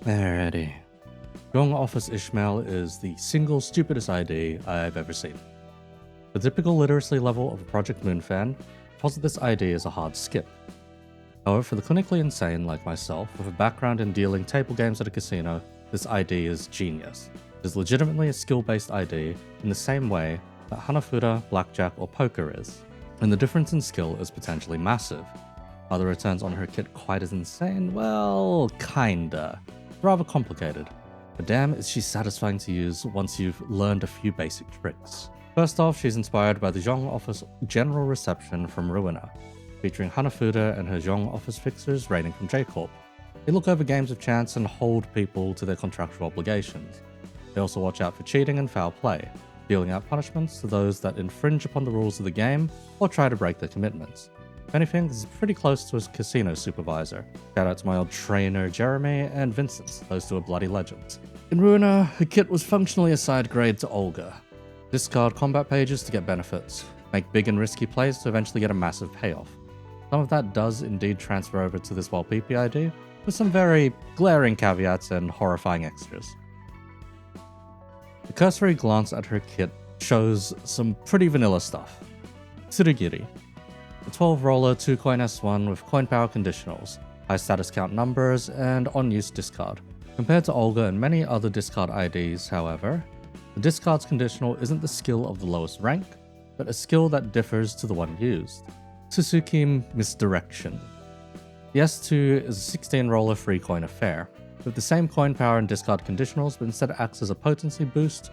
Alrighty. Young Office Ishmael is the single stupidest ID I've ever seen. The typical literacy level of a Project Moon fan posit this ID is a hard skip. However, for the clinically insane like myself, with a background in dealing table games at a casino, this ID is genius. It is legitimately a skill-based ID in the same way that Hanafuda, Blackjack, or Poker is. And the difference in skill is potentially massive. Are the returns on her kit quite as insane? Well, kinda. Rather complicated. But damn, is she satisfying to use once you've learned a few basic tricks. First off, she's inspired by the Zhong Office general reception from Ruiner, featuring Hanafuda and her Zhong Office fixers raining from J-Corp. They look over games of chance and hold people to their contractual obligations. They also watch out for cheating and foul play, dealing out punishments to those that infringe upon the rules of the game or try to break their commitments. If anything, this is pretty close to a casino supervisor. Shout out to my old trainer Jeremy and Vincent, those two are bloody legends. In Ruiner, her kit was functionally a side grade to Olga. Discard combat pages to get benefits, make big and risky plays to eventually get a massive payoff. Some of that does indeed transfer over to this wild PPID, with some very glaring caveats and horrifying extras. A cursory glance at her kit shows some pretty vanilla stuff. Tsurugiri, a 12-roller 2-coin S1 with coin power conditionals, high status count numbers, and on-use discard. Compared to Olga and many other discard IDs, however, the discard's conditional isn't the skill of the lowest rank, but a skill that differs to the one used. Suzuki Misdirection. The S2 is a 16-roller 3-coin affair, with the same coin power and discard conditionals, but instead acts as a potency boost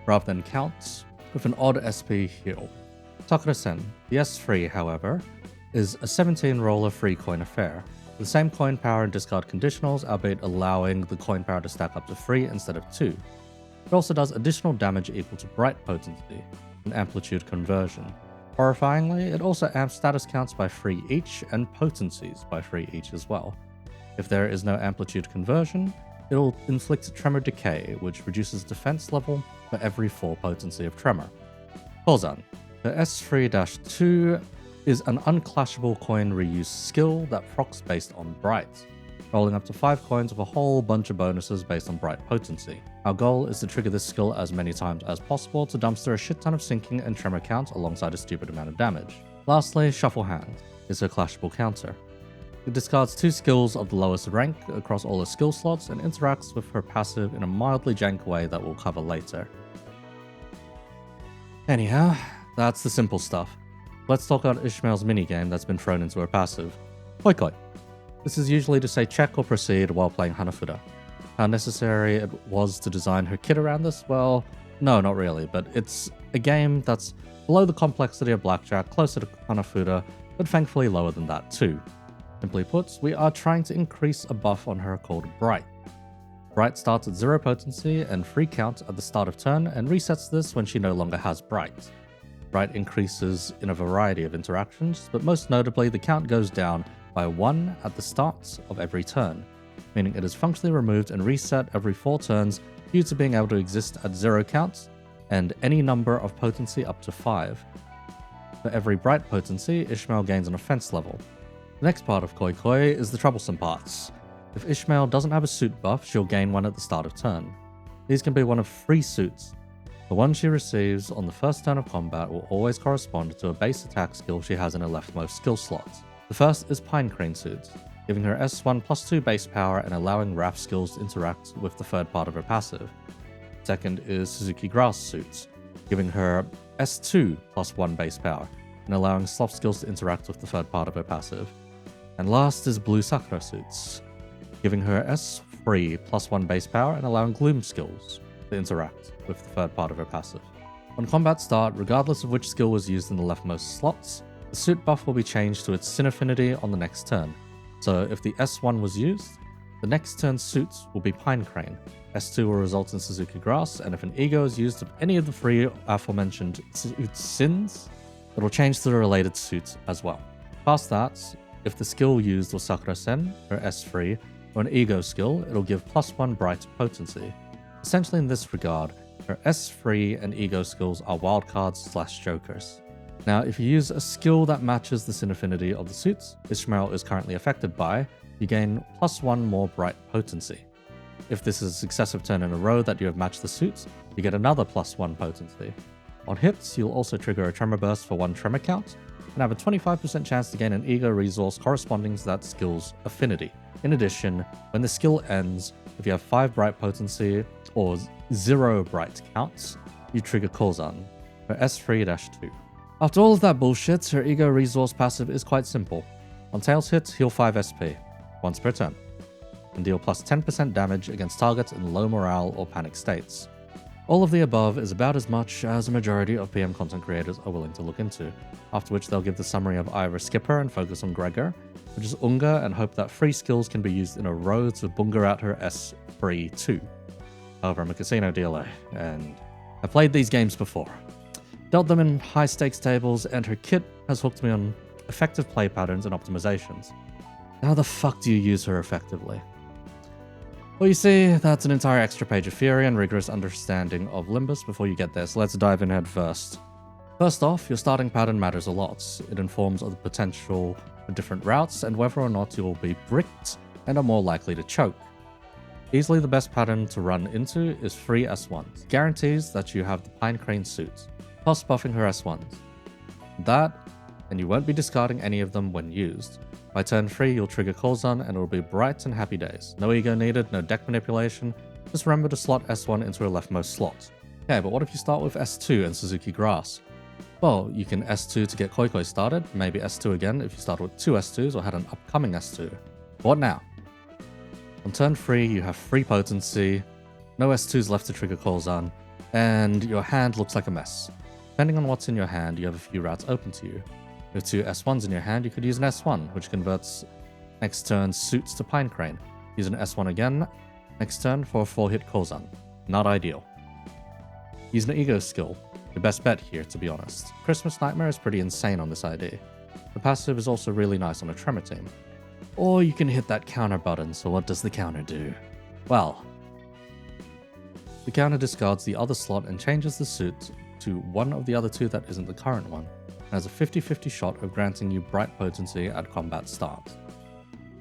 rather than counts, with an odd SP heal. Sakura-sen, the S3, however, is a 17-roller 3-coin affair, with the same coin power and discard conditionals, albeit allowing the coin power to stack up to 3 instead of 2. It also does additional damage equal to bright potency, and amplitude conversion. Horrifyingly, it also amps status counts by 3 each and potencies by 3 each as well. If there is no amplitude conversion, it will inflict a tremor decay, which reduces defense level for every 4 potency of tremor. Kozan. The S3-2 is an unclashable coin reuse skill that procs based on bright, rolling up to 5 coins with a whole bunch of bonuses based on bright potency. Our goal is to trigger this skill as many times as possible to dumpster a shit ton of sinking and tremor count alongside a stupid amount of damage. Lastly, Shuffle Hand is her clashable counter. It discards 2 skills of the lowest rank across all her skill slots and interacts with her passive in a mildly jank way that we'll cover later. Anyhow, that's the simple stuff. Let's talk about Ishmael's minigame that's been thrown into her passive. Hoi Koi. This is usually to say check or proceed while playing Hanafuda. How necessary it was to design her kit around this? Well, no, not really, but it's a game that's below the complexity of Blackjack, closer to Hanafuda, but thankfully lower than that too. Simply put, we are trying to increase a buff on her called Bright. Bright starts at 0 potency and 3 count at the start of turn and resets this when she no longer has Bright. Bright increases in a variety of interactions, but most notably the count goes down by 1 at the start of every turn, meaning it is functionally removed and reset every 4 turns due to being able to exist at 0 count and any number of potency up to 5. For every Bright potency, Ishmael gains an offense level. The next part of Koi Koi is the troublesome parts. If Ishmael doesn't have a suit buff, she'll gain one at the start of turn. These can be one of 3 suits. The one she receives on the first turn of combat will always correspond to a base attack skill she has in her leftmost skill slot. The first is Pine Crane Suit, giving her S1 plus 2 base power and allowing Wrath skills to interact with the third part of her passive. Second is Suzuki Grass Suit, giving her S2 plus 1 base power and allowing Sloth skills to interact with the third part of her passive. And last is Blue Sakura Suits, giving her S3 plus 1 base power and allowing Gloom skills to interact with the third part of her passive. On combat start, regardless of which skill was used in the leftmost slots, the suit buff will be changed to its Sin Affinity on the next turn. So if the S1 was used, the next turn's suit will be Pine Crane, S2 will result in Suzuki Grass, and if an Ego is used of any of the 3 aforementioned sins, it will change to the related suit as well. Past that, if the skill used was Sakura-sen, or S3, or an Ego skill, it'll give +1 Bright potency. Essentially in this regard, her S3 and Ego skills are wildcards / jokers. Now, if you use a skill that matches the Sin Affinity of the suits Ishmael is currently affected by, you gain +1 more Bright potency. If this is a successive turn in a row that you have matched the suits, you get another +1 potency. On hits, you'll also trigger a tremor burst for 1 tremor count, and have a 25% chance to gain an ego resource corresponding to that skill's affinity. In addition, when the skill ends, if you have 5 bright potency or 0 bright counts, you trigger Coulson for S3-2. After all of that bullshit, her ego resource passive is quite simple. On Tails hits, heal 5 SP, once per turn, and deal plus 10% damage against targets in low morale or panic states. All of the above is about as much as a majority of PM content creators are willing to look into, after which they'll give the summary of either Skipper and focus on Gregor, which is Unga and hope that free skills can be used in a row to bunga out her S3 too. However, I'm a casino dealer, and I've played these games before. Dealt them in high stakes tables, and her kit has hooked me on effective play patterns and optimizations. How the fuck do you use her effectively? Well, you see, that's an entire extra page of theory and rigorous understanding of Limbus before you get there, so let's dive in head first. First off, your starting pattern matters a lot. It informs of the potential for different routes and whether or not you will be bricked and are more likely to choke. Easily the best pattern to run into is free S1s. Guarantees that you have the Pine Crane suit, plus buffing her S1s. That, and you won't be discarding any of them when used. By turn 3, you'll trigger Coulson and it will be bright and happy days. No ego needed, no deck manipulation, just remember to slot S1 into her leftmost slot. Okay, but what if you start with S2 and Suzuki Grass? Well, you can S2 to get Koi Koi started, maybe S2 again if you start with 2 S2s or had an upcoming S2. What now? On turn 3, you have free potency, no S2s left to trigger Coulson, and your hand looks like a mess. Depending on what's in your hand, you have a few routes open to you. With 2 S1s in your hand, you could use an S1, which converts next turn's suits to Pine Crane. Use an S1 again next turn for a 4-hit Coulson. Not ideal. Use an ego skill. Your best bet here, to be honest. Christmas Nightmare is pretty insane on this ID. The passive is also really nice on a Tremor team. Or you can hit that counter button, so what does the counter do? Well, the counter discards the other slot and changes the suit to one of the other 2 that isn't the current one, and has a 50-50 shot of granting you bright potency at combat start.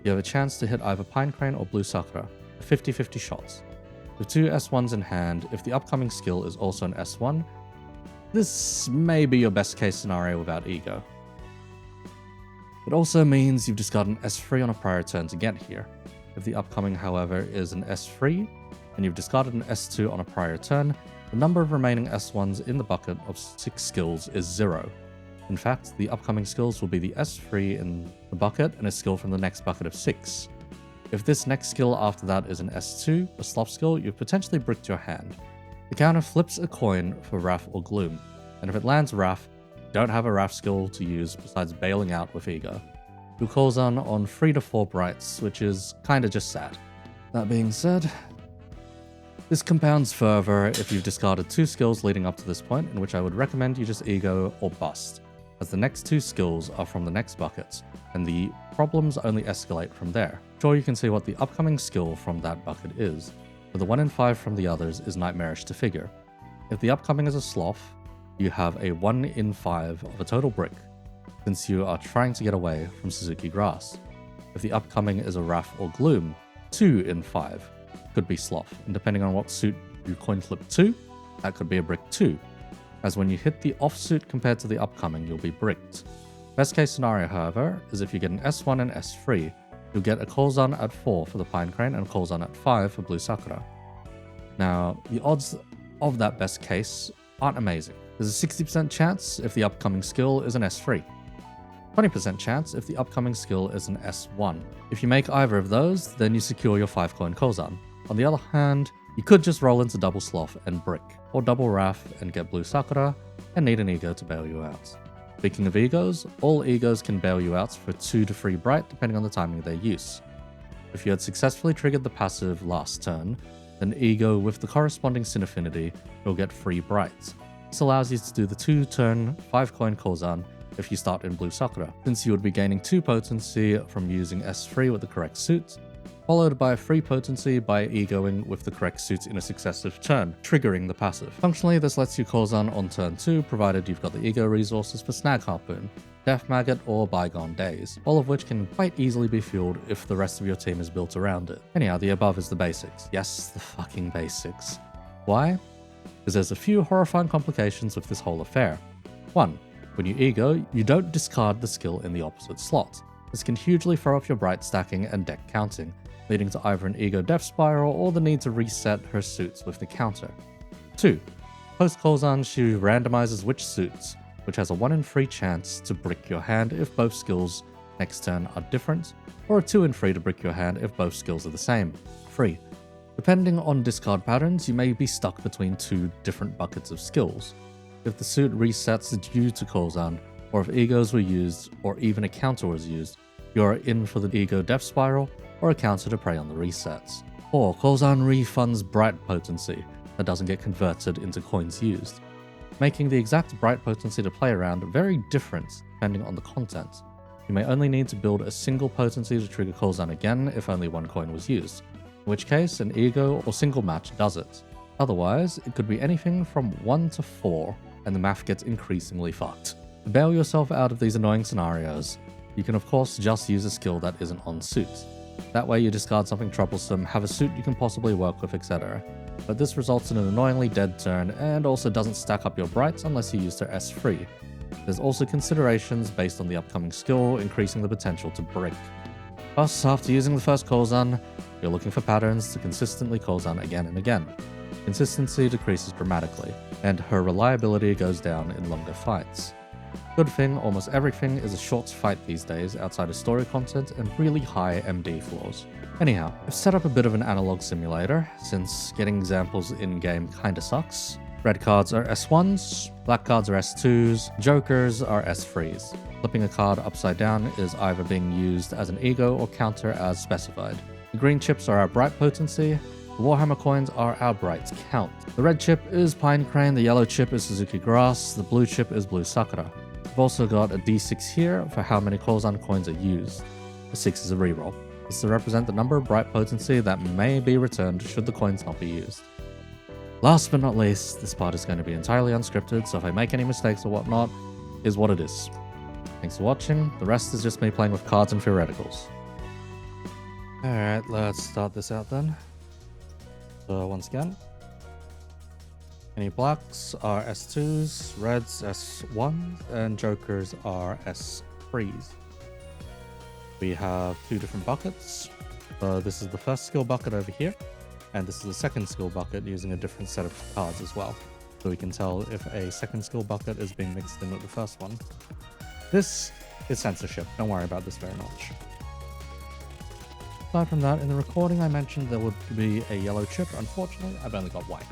You have a chance to hit either Pine Crane or Blue Sakura, a 50-50 shot. With 2 S1s in hand, if the upcoming skill is also an S1, this may be your best case scenario without ego. It also means you've discarded an S3 on a prior turn to get here. If the upcoming, however, is an S3, and you've discarded an S2 on a prior turn, the number of remaining S1s in the bucket of 6 skills is 0. In fact, the upcoming skills will be the S3 in the bucket and a skill from the next bucket of 6. If this next skill after that is an S2, a sloth skill, you've potentially bricked your hand. The counter flips a coin for Wrath or Gloom, and if it lands Wrath, you don't have a Wrath skill to use besides bailing out with ego. You'll Coulson on 3 to 4 brights, which is kinda just sad. That being said, this compounds further if you've discarded 2 skills leading up to this point, in which I would recommend you just ego or bust, as the next 2 skills are from the next buckets, and the problems only escalate from there. Sure, you can see what the upcoming skill from that bucket is, but the 1 in 5 from the others is nightmarish to figure. If the upcoming is a sloth, you have a 1 in 5 of a total brick, since you are trying to get away from Suzuki Grass. If the upcoming is a Wrath or Gloom, 2 in 5 could be sloth, and depending on what suit you coin flip to, that could be a brick too, as when you hit the off suit compared to the upcoming, you'll be bricked. Best case scenario, however, is if you get an S1 and S3, you'll get a Coulson at 4 for the Pine Crane and Coulson at 5 for Blue Sakura. Now, the odds of that best case aren't amazing. There's a 60% chance if the upcoming skill is an S3. 20% chance if the upcoming skill is an S1. If you make either of those, then you secure your 5-coin Coulson. On the other hand, you could just roll into double sloth and brick, or double Wrath and get Blue Sakura, and need an ego to bail you out. Speaking of egos, all egos can bail you out for 2 to 3 bright depending on the timing of their use. If you had successfully triggered the passive last turn, then ego with the corresponding sin affinity will get 3 bright. This allows you to do the 2-turn 5-coin Coulson if you start in Blue Sakura, since you would be gaining 2 potency from using S3 with the correct suit, followed by 3 potency by egoing with the correct suit in a successive turn, triggering the passive. Functionally, this lets you Coulson on turn 2, provided you've got the ego resources for Snag Harpoon. Death Maggot, or Bygone Days, all of which can quite easily be fueled if the rest of your team is built around it. Anyhow, the above is the basics. Yes, the fucking basics. Why? Because there's a few horrifying complications with this whole affair. 1. When you ego, you don't discard the skill in the opposite slot. This can hugely throw off your bright stacking and deck counting, leading to either an ego death spiral or the need to reset her suits with the counter. 2. Post Kolzan, she randomizes which suits, which has a 1 in 3 chance to brick your hand if both skills next turn are different, or a 2 in 3 to brick your hand if both skills are the same. 3. Depending on discard patterns, you may be stuck between 2 different buckets of skills. If the suit resets due to Kolzan, or if egos were used, or even a counter was used, you are in for the ego death spiral, or a counter to prey on the resets. 4. Kolzan refunds bright potency that doesn't get converted into coins used, making the exact bright potency to play around very different depending on the content. You may only need to build a single potency to trigger Kolzan again if only 1 coin was used, in which case an ego or single match does it. Otherwise, it could be anything from 1 to 4, and the math gets increasingly fucked. To bail yourself out of these annoying scenarios, you can of course just use a skill that isn't on suit. That way you discard something troublesome, have a suit you can possibly work with, etc. But this results in an annoyingly dead turn, and also doesn't stack up your brights unless you use their S3. There's also considerations based on the upcoming skill, increasing the potential to brick. Plus, after using the first Kolzan, you're looking for patterns to consistently Kolzan again and again. Consistency decreases dramatically, and her reliability goes down in longer fights. Good thing, almost everything is a short fight these days outside of story content and really high MD floors. Anyhow, I've set up a bit of an analog simulator, since getting examples in-game kinda sucks. Red cards are S1s, black cards are S2s, jokers are S3s. Flipping a card upside down is either being used as an ego or counter as specified. The green chips are our bright potency, the Warhammer coins are our bright count. The red chip is Pine Crane, the yellow chip is Suzuki Grass, the blue chip is Blue Sakura. We've also got a D6 here for how many Kolzan coins are used. The 6 is a reroll. This is to represent the number of bright potency that may be returned should the coins not be used. Last but not least, this part is going to be entirely unscripted, so if I make any mistakes or whatnot, is what it is. Thanks for watching, the rest is just me playing with cards and theoreticals. Alright, let's start this out then. So once again, any blacks are S2s, reds S1s, and jokers are S3s. We have 2 different buckets. So this is the first skill bucket over here, and this is the second skill bucket using a different set of cards as well. So we can tell if a second skill bucket is being mixed in with the first one. This is censorship, don't worry about this very much. Aside from that, in the recording I mentioned there would be a yellow chip. Unfortunately, I've only got white.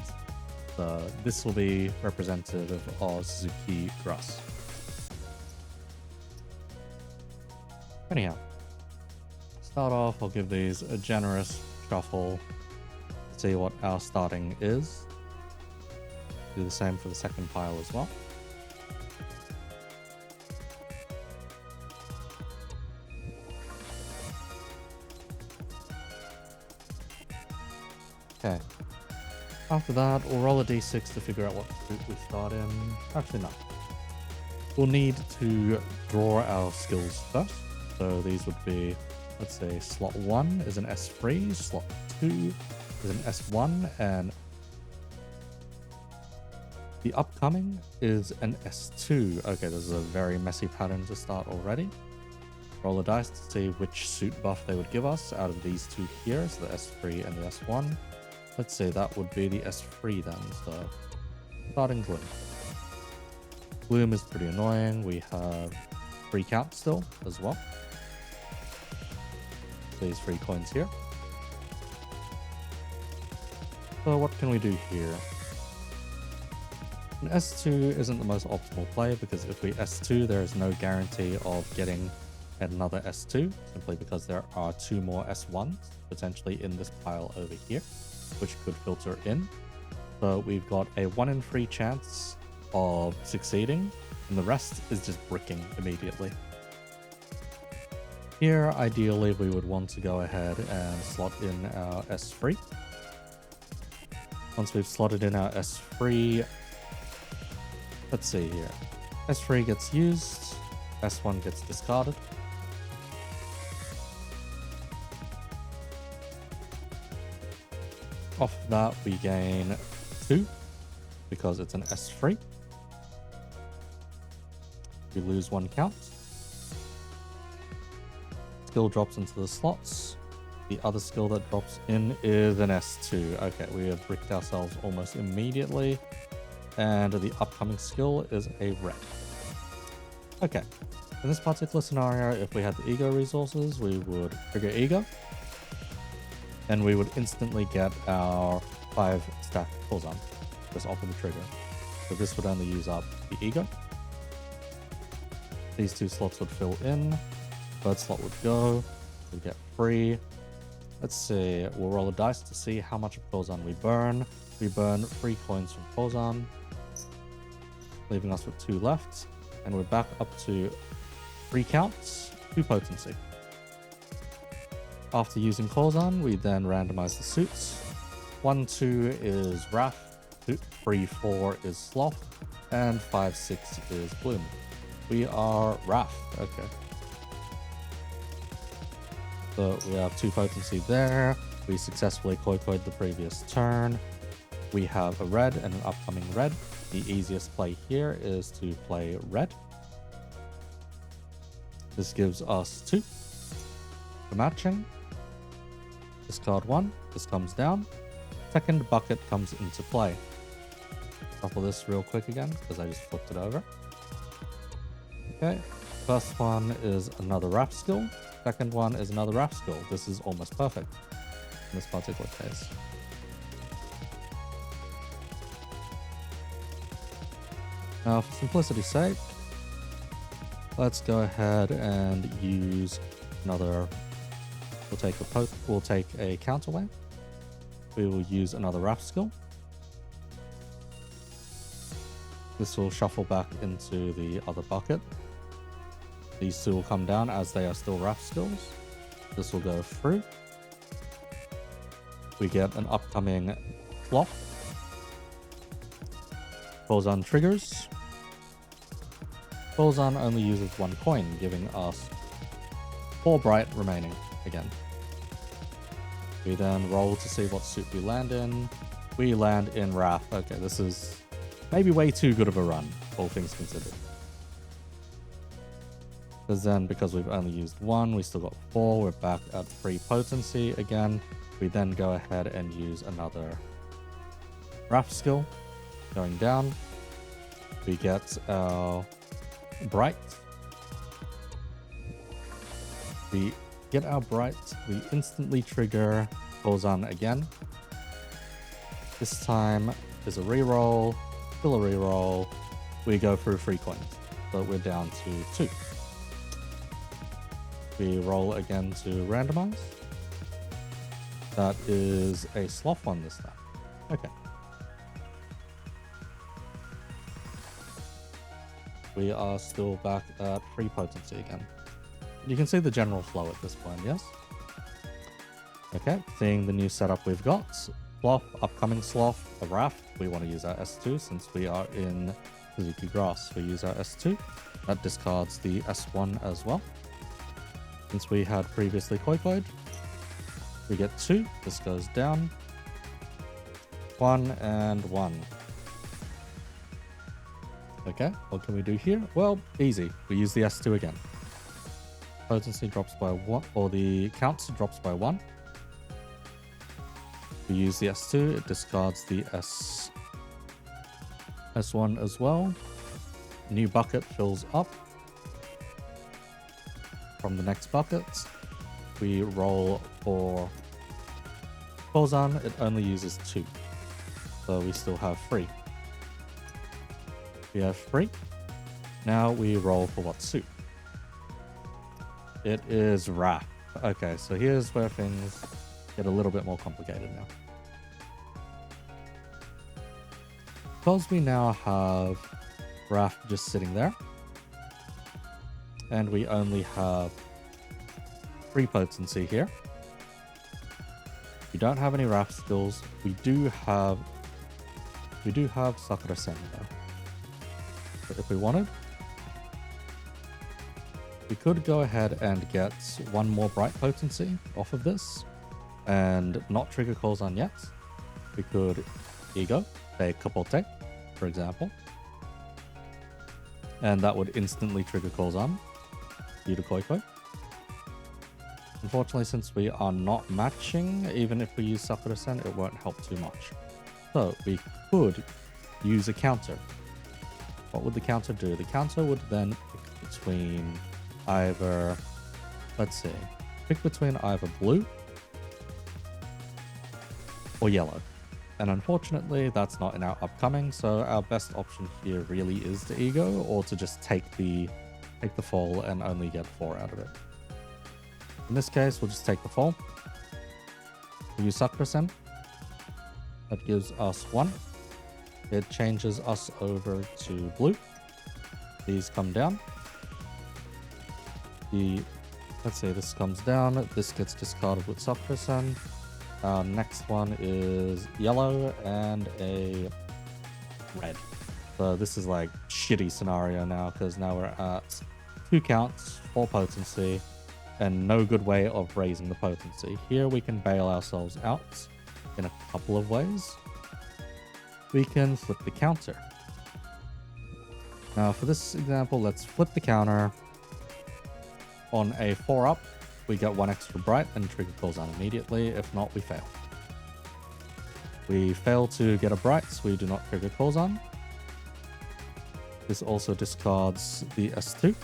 So this will be representative of Suzuki Grass. Anyhow, start off, I'll give these a generous shuffle to see what our starting is. Do the same for the second pile as well. Okay. After that, we'll roll a d6 to figure out what suit we start in. Actually, no. We'll need to draw our skills first. So these would be, let's say, slot 1 is an S3, slot 2 is an S1, and the upcoming is an S2. Okay, this is a very messy pattern to start already. Roll a dice to see which suit buff they would give us out of these 2 here, so the S3 and the S1. Let's say that would be the S3 then, so starting Gloom. Gloom is pretty annoying. We have 3 count still as well. These 3 coins here. So what can we do here? An S2 isn't the most optimal play because if we S2 there is no guarantee of getting another S2 simply because there are 2 more S1s potentially in this pile over here, which could filter in. So we've got a 1 in 3 chance of succeeding, and the rest is just bricking immediately. Here, ideally, we would want to go ahead and slot in our S3. Once we've slotted in our S3, let's see here. S3 gets used. S1 gets discarded. Off that we gain 2 because it's an S3. We lose 1 count. Skill drops into the slots. The other skill that drops in is an S2. Okay, we have bricked ourselves almost immediately. And the upcoming skill is a red. Okay, in this particular scenario, if we had the ego resources, we would trigger ego. And we would instantly get our 5 stack Pulsar just off of the trigger. So this would only use up the ego. These 2 slots would fill in. Third slot would go. We'd get free. Let's see. We'll roll a dice to see how much of Pulsar we burn. We burn 3 coins from Pulsar, leaving us with 2 left. And we're back up to 3 counts, 2 potency. After using Pulsar, we then randomize the suits. 1, 2 is Wrath, 3, 4 is Sloth, and 5, 6 is Bloom. We are Wrath. Okay. So we have 2 potency there. We successfully Koi-Koi'd the previous turn. We have a red and an upcoming red. The easiest play here is to play red. This gives us 2. For matching, discard 1. This comes down. Second bucket comes into play. Shuffle this real quick again because I just flipped it over. Okay. First one is another Wrath skill. Second one is another Wrath skill. This is almost perfect in this particular case. Now, for simplicity's sake, let's go ahead and use another. We'll take a counterweight. We will use another Wrath skill. This will shuffle back into the other bucket. These 2 will come down as they are still Wrath skills. This will go through. We get an upcoming Sloth. Pulsar triggers. Pulsar only uses 1 coin, giving us 4 bright remaining again. We then roll to see what suit we land in. We land in Wrath. Okay, this is maybe way too good of a run, all things considered. Because we've only used 1, we still got 4. We're back at 3 potency again. We then go ahead and use another Wrath skill. Going down, we get our bright. We get our bright. We instantly trigger Pulsar again. This time is a reroll, still a reroll. We go through 3 coins, so we're down to 2. We roll again to randomize. That is a Sloth one this time. Okay. We are still back at 3 potency again. You can see the general flow at this point, yes? Okay, seeing the new setup we've got. Sloth, upcoming Sloth, a Wrath. We want to use our S2 since we are in Suzuki Grass. We use our S2. That discards the S1 as well. Since we had previously Koi-Koi'd, we get 2. This goes down. 1 and 1. Okay, what can we do here? Well, easy. We use the S2 again. Potency drops by 1, or the count drops by 1. We use the S2, it discards the S1 as well. New bucket fills up. From the next bucket, we roll for Pulsar. It only uses 2, so we still have 3. We have 3. Now we roll for what suit? It is Wrath. Okay, so here's where things get a little bit more complicated now. Because we now have Wrath just sitting there, and we only have 3 potency here. We don't have any Wrath skills. We do have Sakura Sen though. But if we wanted, We could go ahead and get one more bright potency off of this and not trigger calls on yet. We could ego, say capote, for example. And that would instantly trigger calls on due to koi koi. Unfortunately, since we are not matching, even if we use Sakura-sen, it won't help too much. So we could use a counter. What would the counter do? The counter would then pick between either, let's see, pick between either blue or yellow. And unfortunately, that's not in our upcoming, so our best option here really is to ego or to just take the fall and only get 4 out of it. In this case, we'll just take the fall. We'll use Sakura-sen. That gives us 1. It changes us over to blue. These come down. Let's say this comes down. This gets discarded with Sakura-sen. Our next one is yellow and a red. So this is like shitty scenario now because now we're at 2 counts, 4 potency, and no good way of raising the potency. Here we can bail ourselves out in a couple of ways. We can flip the counter. Now for this example, let's flip the counter. On a 4-up, we get 1 extra bright and trigger calls on immediately. If not, we fail. We fail to get a bright, so we do not trigger calls on. This also discards the S2.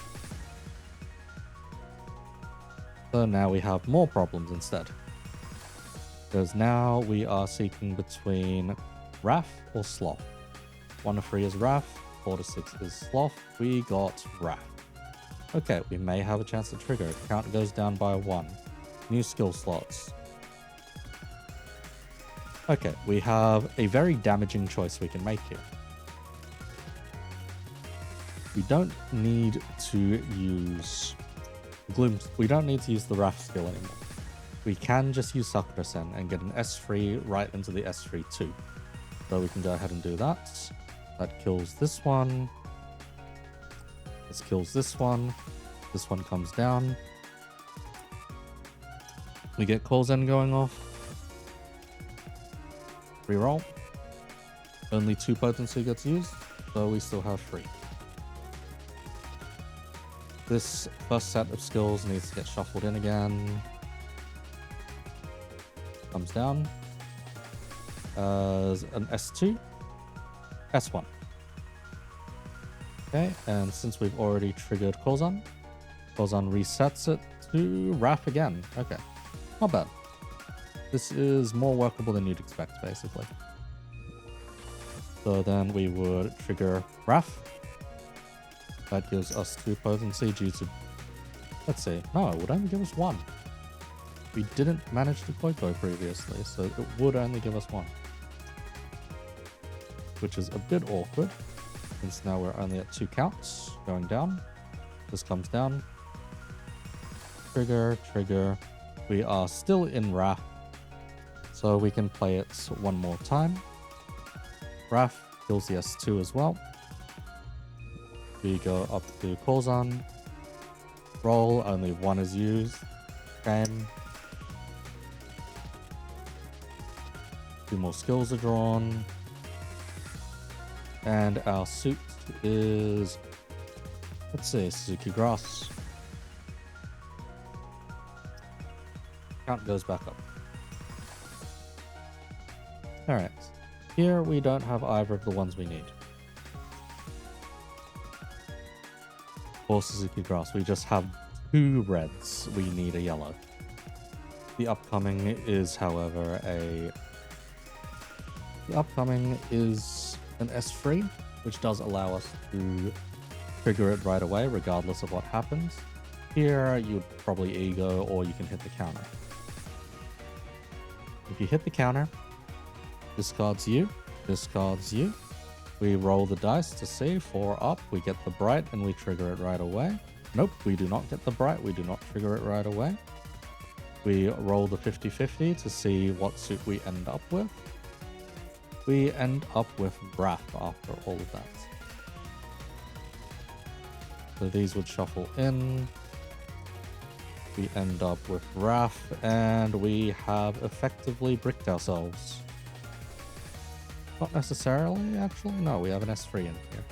So now we have more problems instead. Because now we are seeking between Wrath or Sloth. 1 to 3 is Wrath, 4 to 6 is Sloth. We got Wrath. Okay, we may have a chance to trigger. Count goes down by 1. New skill slots. Okay, we have a very damaging choice we can make here. We don't need to use Gloom. We don't need to use the Wrath skill anymore. We can just use Sakura-sen and get an S3 right into the S3 too. So we can go ahead and do that. That kills this one. This kills this one. This one comes down. We get Kozen going off. Reroll. Only 2 potency gets used, so we still have 3. This first set of skills needs to get shuffled in again. Comes down as an S2, S1. Okay, and since we've already triggered Kozen resets it to Wrath again. Okay, not bad. This is more workable than you'd expect, basically. So then we would trigger Wrath. That gives us 2 potency due to, let's see, no, it would only give us 1. We didn't manage to koi koi previously, so it would only give us 1. Which is a bit awkward, since now we're only at 2 counts, going down. This comes down. Trigger, trigger. We are still in Wrath, so we can play it 1 more time. Wrath kills the S2 as well. We go up to Kozen. Roll, only 1 is used. Game. 2 more skills are drawn. And our suit is, let's see, Suzuki Grass. Count goes back up. Alright. Here we don't have either of the ones we need. For Suzuki Grass, we just have 2 reds. We need a yellow. The upcoming is, however, the upcoming is an S3, which does allow us to trigger it right away, regardless of what happens. Here, you'd probably ego, or you can hit the counter. If you hit the counter, discards you, discards you. We roll the dice to see, 4 up, we get the bright, and we trigger it right away. Nope, we do not get the bright, we do not trigger it right away. We roll the 50-50 to see what suit we end up with. We end up with Wrath after all of that. So these would shuffle in. We end up with Wrath, and we have effectively bricked ourselves. Not necessarily, actually. No, we have an S3 in here.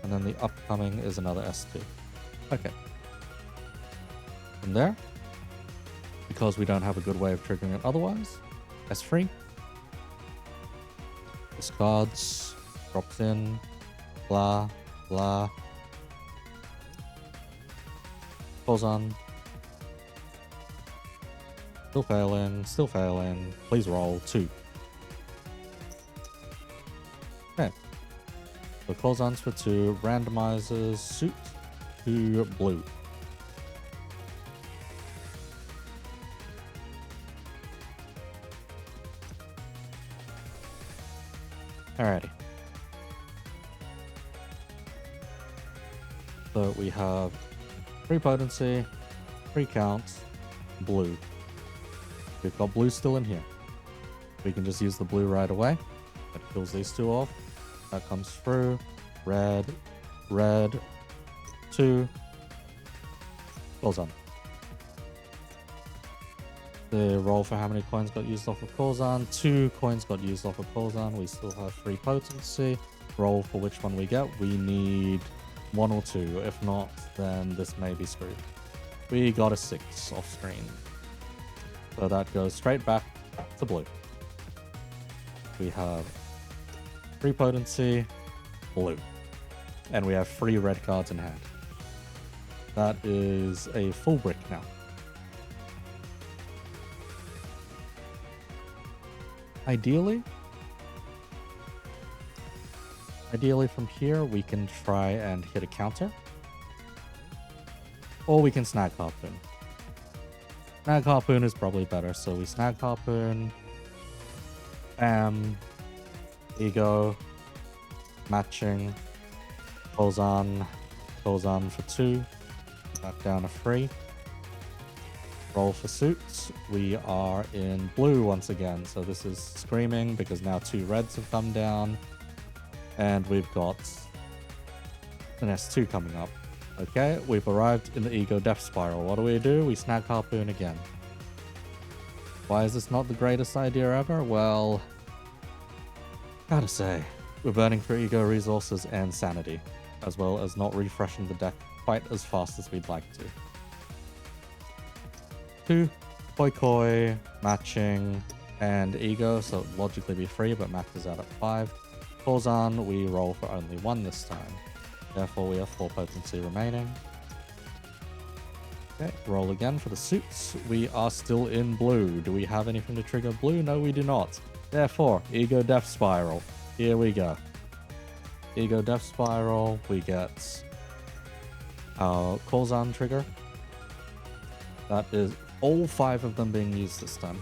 And then the upcoming is another S2. Okay. From there, because we don't have a good way of triggering it otherwise, S3. Discards, drops in, blah, blah. Pulls on. Still failing. Please roll 2. Okay. So calls on for 2, randomizes suit to blue. Alrighty. So we have 3 potency, 3 counts, blue. We've got blue still in here. We can just use the blue right away. That kills these 2 off. That comes through. Red, red, 2. Calls on. The roll for how many coins got used off of Corzan. 2 coins got used off of Corzan. We still have 3 potency. Roll for which one we get. We need 1 or 2. If not, then this may be screwed. We got a 6 off screen. So that goes straight back to blue. We have 3 potency, blue. And we have 3 red cards in hand. That is a full brick now. Ideally from here we can try and hit a counter. Or we can snag Harpoon. Snag Harpoon is probably better, so we snag Harpoon. Bam. Ego. Matching. Pulls on for 2. Back down to 3. Roll for suits. We are in blue once again, so this is screaming because now 2 reds have come down. And we've got an S2 coming up. Okay, we've arrived in the Ego Death Spiral. What do? We snag Harpoon again. Why is this not the greatest idea ever? Well, gotta say, we're burning through Ego resources and sanity, as well as not refreshing the deck quite as fast as we'd like to. 2, Koi Koi, matching, and Ego, so it'd logically be 3, but maxes out at 5. Calls on, we roll for only 1 this time. Therefore, we have 4 potency remaining. Okay, roll again for the suits. We are still in blue. Do we have anything to trigger blue? No, we do not. Therefore, Ego Death Spiral. Here we go. Ego Death Spiral. We get our calls on trigger. That is all 5 of them being used this time.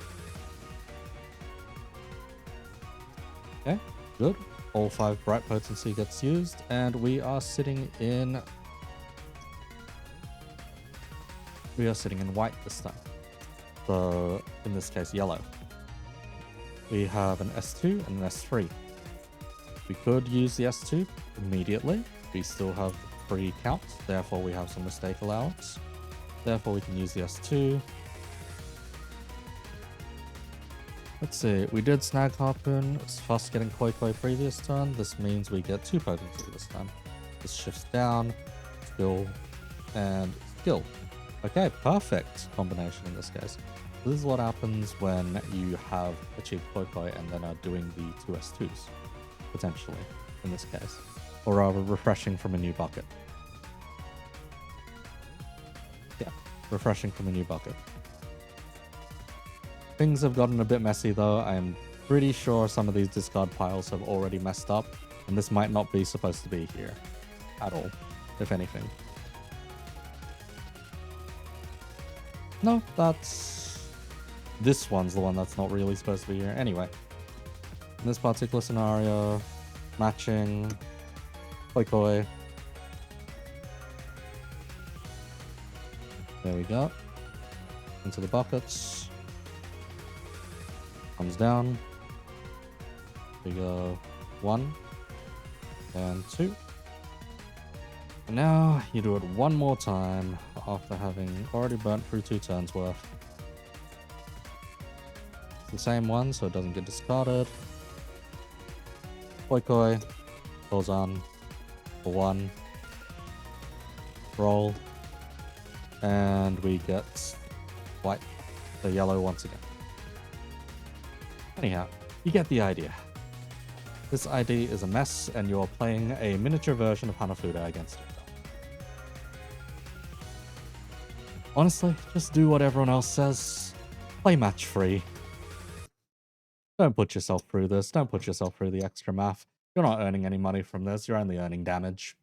Okay, good. All 5 bright potency gets used, and we are sitting in white this time. So in this case, yellow. We have an S2 and an S3. We could use the S2 immediately. We still have 3 counts, therefore we have some mistake allowance. Therefore we can use the S2. Let's see, we did snag Harpoon, it's fast getting Koi Koi previous turn. This means we get 2 potency this time. This shifts down, skill, and skill. Okay, perfect combination in this case. This is what happens when you have achieved Koi Koi and then are doing the 2 S2s, potentially, in this case. Or rather, refreshing from a new bucket. Yeah, refreshing from a new bucket. Things have gotten a bit messy though. I am pretty sure some of these discard piles have already messed up, and this might not be supposed to be here at all, if anything. No, this one's the one that's not really supposed to be here. Anyway, in this particular scenario, matching, Koi Koi. There we go. Into the buckets. Comes down. We go 1 and 2. And now you do it one more time after having already burnt through 2 turns worth. It's the same one, so it doesn't get discarded. Boikoi goes on for 1. Roll. And we get white, the yellow once again. Anyhow, you get the idea. This ID is a mess, and you're playing a miniature version of Hanafuda against it. Honestly, just do what everyone else says. Play match free. Don't put yourself through this. Don't put yourself through the extra math. You're not earning any money from this. You're only earning damage.